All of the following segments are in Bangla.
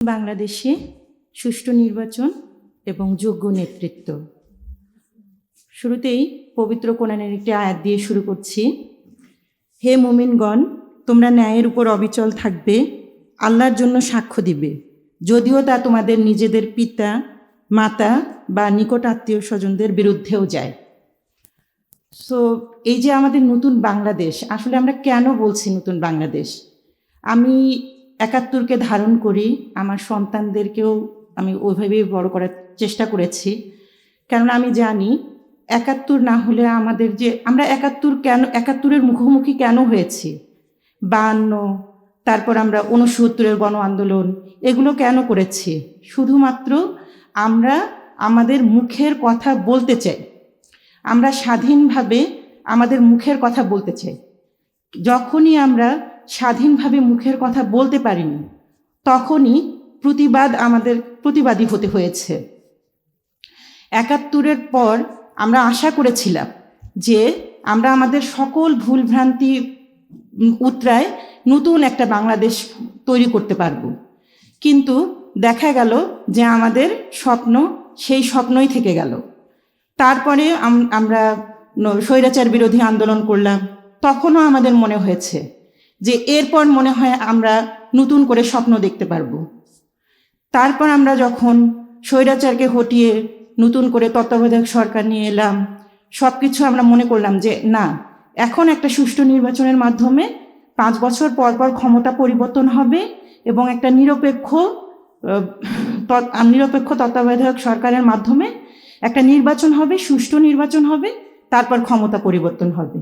বাংলাদেশে সুষ্ঠু নির্বাচন এবং যোগ্য নেতৃত্ব। শুরুতেই পবিত্র কোরআনের একটি আয়াত দিয়ে শুরু করছি। হে মুমিনগণ, তোমরা ন্যায়ের উপর অবিচল থাকবে, আল্লাহর জন্য সাক্ষ্য দিবে, যদিও তা তোমাদের নিজেদের পিতা মাতা বা নিকট আত্মীয় স্বজনদের বিরুদ্ধেও যায়। সো এই যে আমাদের নতুন বাংলাদেশ, আসলে আমরা কেন বলছি নতুন বাংলাদেশ? আমি ৭১কে ধারণ করি, আমার সন্তানদেরকেও আমি ওইভাবেই বড় করার চেষ্টা করেছি। কেননা আমি জানি ৭১ না হলে আমাদের যে আমরা ৭১-এর মুখোমুখি কেন হয়েছি, ৫২, তারপর আমরা ৬৯-এর গণ আন্দোলন, এগুলো কেন করেছি? শুধুমাত্র আমরা আমাদের মুখের কথা বলতে চাই, আমরা স্বাধীনভাবে আমাদের মুখের কথা বলতে চাই। যখনই আমরা স্বাধীনভাবে মুখের কথা বলতে পারিনি, তখনই আমাদের প্রতিবাদী হতে হয়েছে। ৭১-এর পর আমরা আশা করেছিলাম যে আমরা আমাদের সকল ভুলভ্রান্তি উতরায় নতুন একটা বাংলাদেশ তৈরি করতে পারব, কিন্তু দেখা গেল যে আমাদের স্বপ্ন সেই স্বপ্নই থেকে গেল। তারপরে আমরা স্বৈরাচার বিরোধী আন্দোলন করলাম, তখনও আমাদের মনে হয়েছে যে এরপর মনে হয় আমরা নতুন করে স্বপ্ন দেখতে পারব। তারপর আমরা যখন স্বৈরাচারকে হটিয়ে নতুন করে তত্ত্বাবধায়ক সরকার নিয়ে এলাম, সব কিছু আমরা মনে করলাম যে না, এখন একটা সুষ্ঠু নির্বাচনের মাধ্যমে ৫ বছর পর পর ক্ষমতা পরিবর্তন হবে এবং একটা নিরপেক্ষ তত্ত্বাবধায়ক সরকারের মাধ্যমে একটা নির্বাচন হবে, সুষ্ঠু নির্বাচন হবে, তারপর ক্ষমতা পরিবর্তন হবে।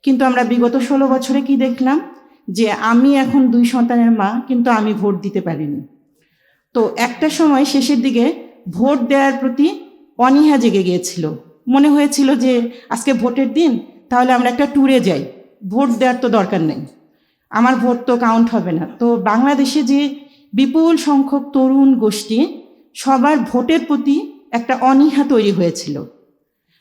কিন্তু আমরা বিগত ১৬ বছরে কি দেখলাম? যে আমি এখন ২ সন্তানের মা, কিন্তু আমি ভোট দিতে পারিনি। তো একটা সময় শেষের দিকে ভোট দেওয়ার প্রতি অনীহা জেগে গিয়েছিল। মনে হয়েছিল যে আজকে ভোটের দিন, তাহলে আমরা একটা ট্যুরে যাই, ভোট দেওয়ার তো দরকার নেই, আমার ভোট তো কাউন্ট হবে না। তো বাংলাদেশে যে বিপুল সংখ্যক তরুণ গোষ্ঠী, সবার ভোটের প্রতি একটা অনীহা তৈরি হয়েছিল।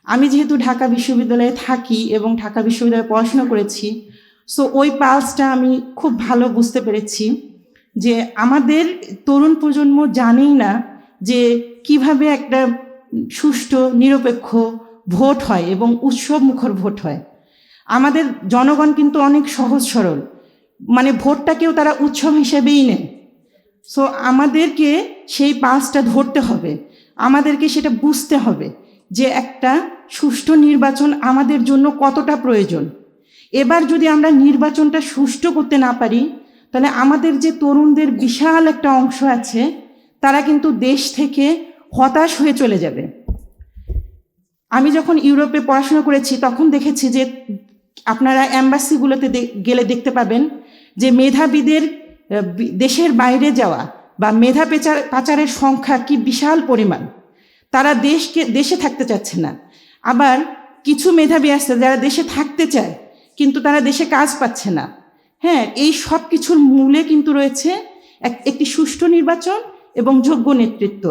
আমি যেহেতু ঢাকা বিশ্ববিদ্যালয়ে থাকি এবং ঢাকা বিশ্ববিদ্যালয়ে পড়াশোনা করেছি, সো ওই পালসটা আমি খুব ভালো বুঝতে পেরেছি যে আমাদের তরুণ প্রজন্ম জানেই না যে কিভাবে একটা সুষ্ঠু নিরপেক্ষ ভোট হয় এবং উৎসব মুখর ভোট হয়। আমাদের জনগণ কিন্তু অনেক সহজ সরল, মানে ভোটটাকেও তারা উৎসব হিসেবেই নেয়। সো আমাদেরকে সেই পালসটা ধরতে হবে, আমাদেরকে সেটা বুঝতে হবে যে একটা সুষ্ঠু নির্বাচন আমাদের জন্য কতটা প্রয়োজন। এবার যদি আমরা নির্বাচনটা সুষ্ঠু করতে না পারি, তাহলে আমাদের যে তরুণদের বিশাল একটা অংশ আছে, তারা কিন্তু দেশ থেকে হতাশ হয়ে চলে যাবে। আমি যখন ইউরোপে পড়াশোনা করেছি, তখন দেখেছি যে আপনারা অ্যাম্বাসিগুলোতে গেলে দেখতে পাবেন যে মেধাবীদের দেশের বাইরে যাওয়া বা মেধা পাচারের সংখ্যা কি বিশাল পরিমাণ। তারা দেশে থাকতে চাচ্ছে না। আবার কিছু মেধাবী আছে যারা দেশে থাকতে চায়, কিন্তু তারা দেশে কাজ পাচ্ছে না। হ্যাঁ, এই সব কিছুর মূলে কিন্তু রয়েছে একটি সুষ্ঠু নির্বাচন এবং যোগ্য নেতৃত্ব।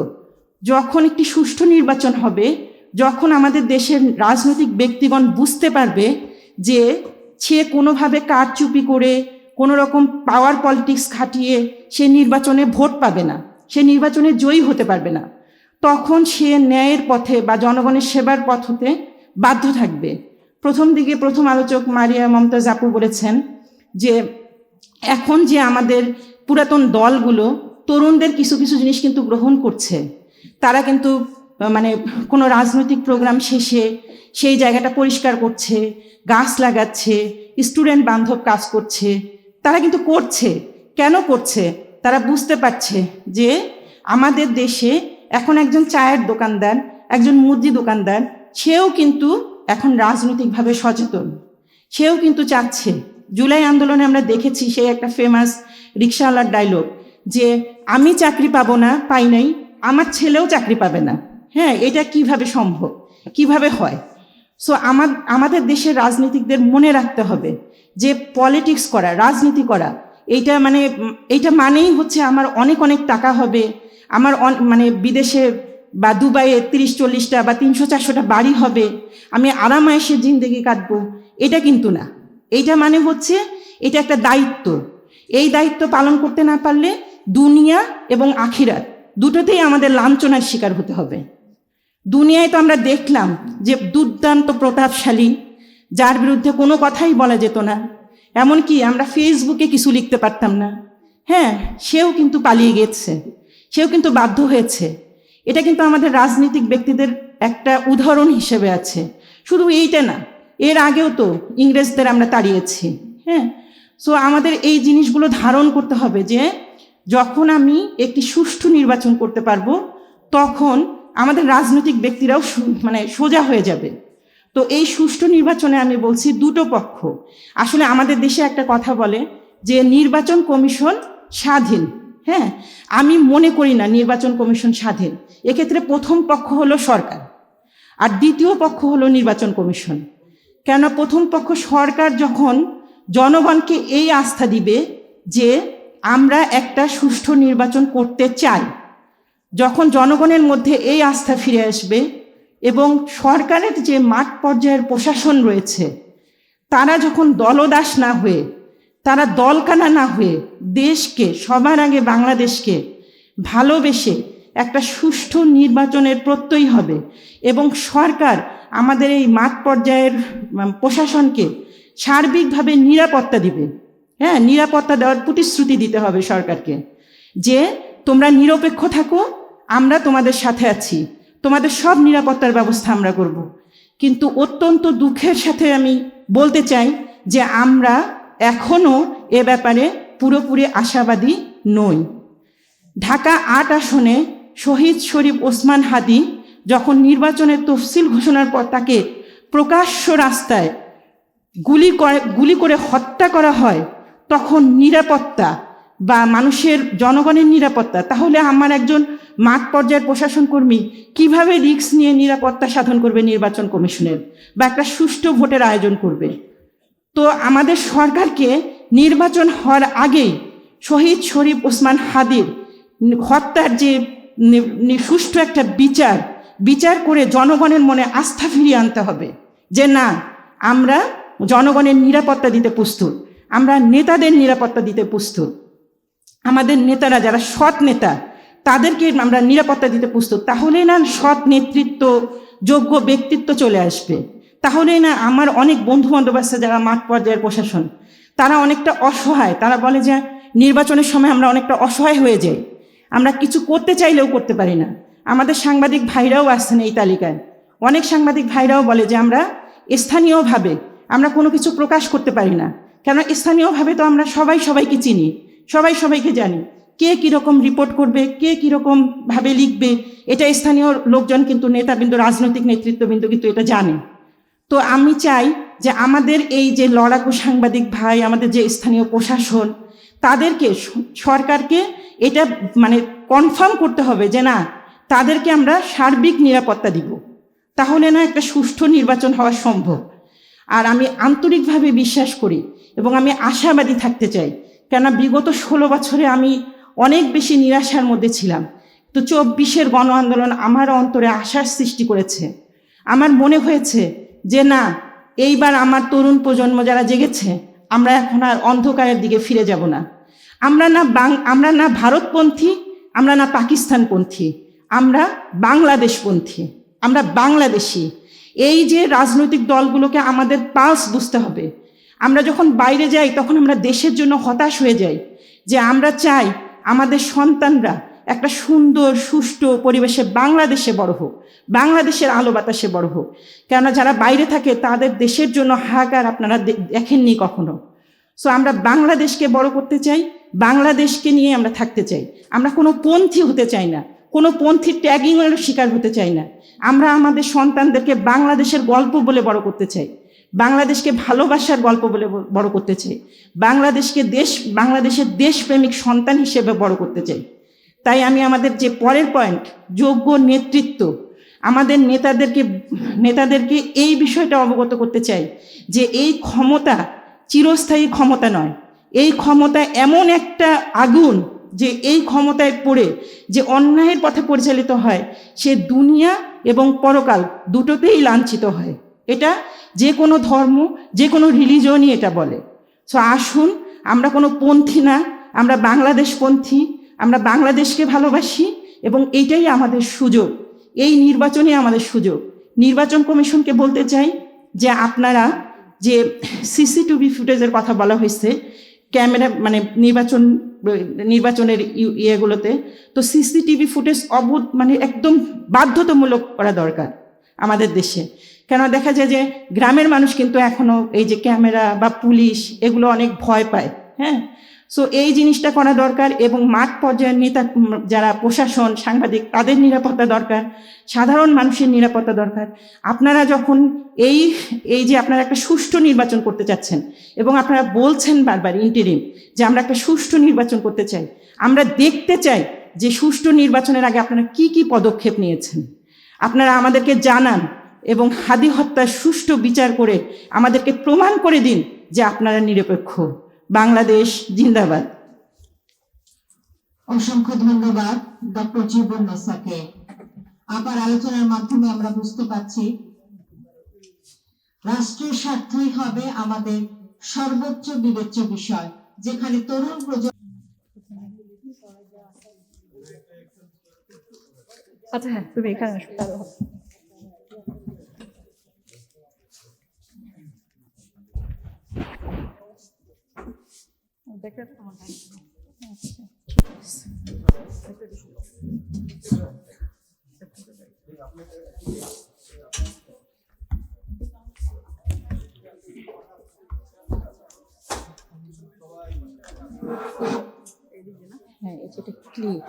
যখন একটি সুষ্ঠু নির্বাচন হবে, যখন আমাদের দেশের রাজনৈতিক ব্যক্তিগণ বুঝতে পারবে যে সে কোনোভাবে কারচুপি করে কোনো রকম পাওয়ার পলিটিক্স খাটিয়ে সে নির্বাচনে ভোট পাবে না, সে নির্বাচনে জয়ী হতে পারবে না, তখন সে ন্যায়ের পথে বা জনগণের সেবার পথ হতে বাধ্য থাকবে। প্রথম আলোচক মারিয়া মমতাজ আপু বলেছেন যে এখন যে আমাদের পুরাতন দলগুলো তরুণদের কিছু কিছু জিনিস কিন্তু গ্রহণ করছে। তারা কিন্তু মানে কোনো রাজনৈতিক প্রোগ্রাম শেষে সেই জায়গাটা পরিষ্কার করছে, গাছ লাগাচ্ছে, স্টুডেন্ট বান্ধব কাজ করছে। তারা কিন্তু করছে। কেন করছে? তারা বুঝতে পারছে যে আমাদের দেশে এখন একজন চায়ের দোকানদার, একজন মুদি দোকানদার, সেও কিন্তু এখন রাজনৈতিকভাবে সচেতন। সেও কিন্তু চাচ্ছে। জুলাই আন্দোলনে আমরা দেখেছি সেই একটা ফেমাস রিকশাওয়ালার ডায়লগ যে আমি চাকরি পাবো না, পাই নাই, আমার ছেলেও চাকরি পাবে না। হ্যাঁ, এটা কিভাবে সম্ভব, কিভাবে হয়? সো আমাদের দেশের রাজনীতিকদের মনে রাখতে হবে যে পলিটিক্স করা, রাজনীতি করা, এইটা মানেই হচ্ছে আমার অনেক অনেক টাকা হবে, আমার মানে বিদেশে বা দুবাইয়ে ৩০-৪০টা বা ৩০০-৪০০টা বাড়ি হবে, আমি আরামায়েশে জিন্দেগি কাটবো, এটা কিন্তু না। এইটা মানে হচ্ছে এটা একটা দায়িত্ব। এই দায়িত্ব পালন করতে না পারলে দুনিয়া এবং আখিরাত দুটোতেই আমাদের লাঞ্ছনার শিকার হতে হবে। দুনিয়ায় তো আমরা দেখলাম যে দুর্দান্ত প্রতাপশালী, যার বিরুদ্ধে কোনো কথাই বলা যেত না, এমনকি আমরা ফেসবুকে কিছু লিখতে পারতাম না, হ্যাঁ, সেও কিন্তু পালিয়ে গেছে, সেও কিন্তু বাধ্য হয়েছে। এটা কিন্তু আমাদের রাজনৈতিক ব্যক্তিদের একটা উদাহরণ হিসেবে আছে। শুধু এইটা না, এর আগেও তো ইংরেজদের আমরা তাড়িয়েছি, হ্যাঁ। সো আমাদের এই জিনিসগুলো ধারণ করতে হবে যে যখন আমি একটি সুষ্ঠু নির্বাচন করতে পারবো, তখন আমাদের রাজনৈতিক ব্যক্তিরাও সোজা হয়ে যাবে। তো এই সুষ্ঠু নির্বাচনে আমি বলছি দুটো পক্ষ, আসলে আমাদের দেশে একটা কথা বলে যে নির্বাচন কমিশন স্বাধীন, হ্যাঁ, আমি মনে করি না নির্বাচন কমিশন স্বাধীন। এক্ষেত্রে প্রথম পক্ষ হলো সরকার, আর দ্বিতীয় পক্ষ হলো নির্বাচন কমিশন। কেন প্রথম পক্ষ সরকার যখন জনগণকে এই আস্থা দিবে যে আমরা একটা সুষ্ঠু নির্বাচন করতে চাই, যখন জনগণের মধ্যে এই আস্থা ফিরে আসবে এবং সরকারের যে মাঠ পর্যায়ের প্রশাসন রয়েছে তারা যখন দলদাস না হয়ে, তারা দলকানা না হয়ে দেশকে, সবার আগে বাংলাদেশকে ভালোবেসে একটা সুষ্ঠু নির্বাচনের প্রত্যয় হবে এবং সরকার আমাদের এই মাঠ পর্যায়ের প্রশাসনকে সার্বিকভাবে নিরাপত্তা দিবে, হ্যাঁ, নিরাপত্তা দেওয়ার প্রতিশ্রুতি দিতে হবে সরকারকে যে তোমরা নিরপেক্ষ থাকো, আমরা তোমাদের সাথে আছি, তোমাদের সব নিরাপত্তার ব্যবস্থা আমরা করব। কিন্তু অত্যন্ত দুঃখের সাথে আমি বলতে চাই যে আমরা এখনও এ ব্যাপারে পুরোপুরি আশাবাদী নই। ঢাকা ৮ আসনে শহীদ শরীফ ওসমান হাদি যখন নির্বাচনের তফসিল ঘোষণার পর তাকে প্রকাশ্য রাস্তায় গুলি করে হত্যা করা হয়, তখন নিরাপত্তা বা মানুষের, জনগণের নিরাপত্তা, তাহলে আমার একজন মাঠ পর্যায়ের প্রশাসন কর্মী কিভাবে রিস্ক নিয়ে নিরাপত্তা সাধন করবে নির্বাচন কমিশনের বা একটা সুষ্ঠু ভোটের আয়োজন করবে? তো আমাদের সরকারকে নির্বাচন হওয়ার আগেই শহীদ শরীফ ওসমান হাদির হত্যার যে সুষ্ঠু একটা বিচার করে জনগণের মনে আস্থা ফিরিয়ে আনতে হবে যে না, আমরা জনগণের নিরাপত্তা দিতে প্রস্তুত, আমরা নেতাদের নিরাপত্তা দিতে প্রস্তুত, আমাদের নেতারা যারা সৎ নেতা তাদেরকে আমরা নিরাপত্তা দিতে প্রস্তুত। তাহলে না সৎ নেতৃত্ব, যোগ্য ব্যক্তিত্ব চলে আসবে। তাহলে না আমার অনেক বন্ধু বান্ধব আছে যারা মাঠ পর্যায়ের প্রশাসন, তারা অনেকটা অসহায়, তারা বলে যে নির্বাচনের সময় আমরা অনেকটা অসহায় হয়ে যাই, আমরা কিছু করতে চাইলেও করতে পারি না। আমাদের সাংবাদিক ভাইরাও আসছেন এই তালিকায়, অনেক সাংবাদিক ভাইরাও বলে যে আমরা স্থানীয়ভাবে আমরা কোনো কিছু প্রকাশ করতে পারি না, কেন স্থানীয়ভাবে তো আমরা সবাই সবাইকে চিনি, সবাই সবাইকে জানি, কে কীরকম রিপোর্ট করবে, কে কীরকমভাবে লিখবে, এটা স্থানীয় লোকজন কিন্তু, নেতাবৃন্দ, রাজনৈতিক নেতৃত্ববৃন্দ কিন্তু এটা জানে। তো আমি চাই যে আমাদের এই যে লড়াকু সাংবাদিক ভাই, আমাদের যে স্থানীয় প্রশাসন, তাদেরকে, সরকারকে এটা কনফার্ম করতে হবে যে না, তাদেরকে আমরা সার্বিক নিরাপত্তা দিব, তাহলে না একটা সুষ্ঠু নির্বাচন হওয়া সম্ভব। আর আমি আন্তরিকভাবে বিশ্বাস করি এবং আমি আশাবাদী থাকতে চাই, কেননা বিগত 16 বছরে আমি অনেক বেশি নিরাশার মধ্যে ছিলাম। তো 24-এর গণ আন্দোলন আমার অন্তরে আশার সৃষ্টি করেছে। আমার মনে হয়েছে যে না, এইবার আমার তরুণ প্রজন্ম যারা জেগেছে, আমরা এখন আর অন্ধকারের দিকে ফিরে যাব না। আমরা না ভারতপন্থী, আমরা না পাকিস্তানপন্থী, আমরা বাংলাদেশপন্থী, আমরা বাংলাদেশি। এই যে রাজনৈতিক দলগুলোকে আমাদের পালস বুঝতে হবে। আমরা যখন বাইরে যাই তখন আমরা দেশের জন্য হতাশ হয়ে যাই, যে আমরা চাই আমাদের সন্তানরা একটা সুন্দর সুষ্ঠু পরিবেশে বাংলাদেশে বড় হোক, বাংলাদেশের আলো বাতাসে বড় হোক। কেননা যারা বাইরে থাকে তাদের দেশের জন্য হাহাকার আপনারা দেখেননি কখনো। সো আমরা বাংলাদেশকে বড় করতে চাই, বাংলাদেশকে নিয়ে আমরা থাকতে চাই। আমরা কোনো পন্থী হতে চাই না, কোনো পন্থীর ট্যাগিংয়ের শিকার হতে চাই না। আমরা আমাদের সন্তানদেরকে বাংলাদেশের গল্প বলে বড় করতে চাই, বাংলাদেশকে ভালোবাসার গল্প বলে বড় করতে চাই, বাংলাদেশের দেশপ্রেমিক সন্তান হিসেবে বড় করতে চাই। তাই আমি আমাদের যে পরের পয়েন্ট, যোগ্য নেতৃত্ব, আমাদের নেতাদেরকে এই বিষয়টা অবগত করতে চাই যে এই ক্ষমতা চিরস্থায়ী ক্ষমতা নয়। এই ক্ষমতা এমন একটা আগুন যে এই ক্ষমতায় পড়ে যে অন্যায়ের পথে পরিচালিত হয়, সে দুনিয়া এবং পরকাল দুটোতেই লাঞ্ছিত হয়। এটা যে কোনো ধর্ম, যে কোনো রিলিজনই এটা বলে। সো আসুন, আমরা কোনো পন্থী না, আমরা বাংলাদেশপন্থী, আমরা বাংলাদেশকে ভালোবাসি এবং এইটাই আমাদের সুযোগ, এই নির্বাচনই আমাদের সুযোগ। নির্বাচন কমিশনকে বলতে চাই যে আপনারা যে সিসিটিভি ফুটেজের কথা বলা হয়েছে, ক্যামেরা মানে নির্বাচনের ইয়েগুলোতে, তো সিসিটিভি ফুটেজ মানে একদম বাধ্যতামূলক করা দরকার আমাদের দেশে। কেন দেখা যায় যে গ্রামের মানুষ কিন্তু এখনো এই যে ক্যামেরা বা পুলিশ এগুলো অনেক ভয় পায়। হ্যাঁ, সো এই জিনিসটা করা দরকার। এবং মাঠ পর্যায়ের নেতা যারা প্রশাসন, সাংবাদিক, তাদের নিরাপত্তা দরকার, সাধারণ মানুষের নিরাপত্তা দরকার। আপনারা যখন এই যে আপনারা একটা সুষ্ঠু নির্বাচন করতে চাচ্ছেন এবং আপনারা বলছেন বারবার ইন্টারিম যে আমরা একটা সুষ্ঠু নির্বাচন করতে চাই, আমরা দেখতে চাই যে সুষ্ঠু নির্বাচনের আগে আপনারা কি কি পদক্ষেপ নিয়েছেন। আপনারা আমাদেরকে জানান এবং হাদি হত্যার সুষ্ঠু বিচার করে আমাদেরকে প্রমাণ করে দিন যে আপনারা নিরপেক্ষ। বাংলাদেশ জিন্দাবাদ। অসংখ্য ধন্যবাদ ডক্টর জীবন্নেসাকে। আবার আলোচনার মাধ্যমে আমরা বুঝতে পারছি রাষ্ট্রের স্বার্থই হবে আমাদের সর্বোচ্চ বিবেচ্য বিষয়, যেখানে তরুণ প্রজন্ম। আচ্ছা হ্যাঁ, তুমি এখানে আসো তাহলে হবে। দেখে তোমার হ্যাঁ, এটা ক্লিয়ার।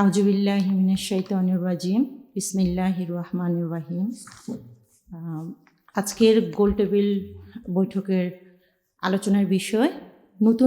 আউযুবিল্লাহি মিনাশ শাইতানির রাজিম, বিসমিল্লাহির রহমানির রহিম। আজকের গোলটেবিল বৈঠকের আলোচনার বিষয় নতুন